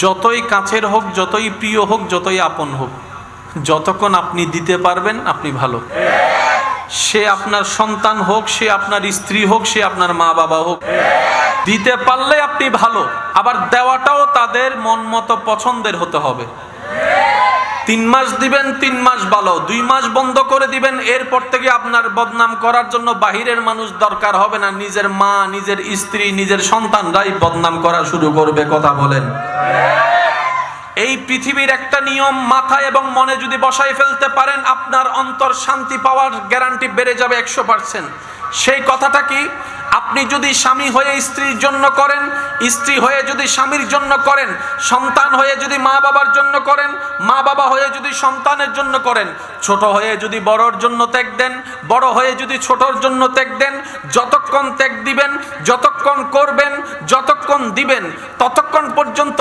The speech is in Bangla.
যতই কাছের হোক, যতই প্রিয় হোক, যতই আপন হোক, যতক্ষণ আপনি দিতে পারবেন আপনি ভালো। সে আপনার সন্তান হোক, সে আপনার স্ত্রী হোক, সে আপনার মা বাবা হোক, দিতে পারলে আপনি ভালো। আবার দেওয়াটাও তাদের মন মতো পছন্দের হতে হবে। 3 মাস দিবেন, 3 মাস ভালো, 2 মাস বন্ধ করে দিবেন, এরপর থেকে আপনার বদনাম করার জন্য বাহিরের মানুষ দরকার হবে না, নিজের মা, নিজের স্ত্রী, নিজের সন্তানরাই বদনাম করা শুরু করবে। কথা বলেন। এই পৃথিবীর একটা নিয়ম মাথায় এবং মনে যদি বসাই ফেলতে পারেন, আপনার অন্তর শান্তি পাওয়ার গ্যারান্টি বেড়ে যাবে 100%। সেই কথাটা কি? আপনি যদি স্বামী হয়ে স্ত্রীর জন্য করেন, স্ত্রী হয়ে যদি স্বামীর জন্য করেন, সন্তান হয়ে যদি মা বাবার জন্য করেন, মা বাবা হয়ে যদি সন্তানের জন্য করেন, ছোট হয়ে যদি বড়র জন্য ত্যাগ দেন, বড় হয়ে যদি ছোটর জন্য ত্যাগ দেন, যতক্ষণ ত্যাগ দিবেন, যতক্ষণ করবেন, যতক্ষণ দিবেন, ততক্ষণ পর্যন্ত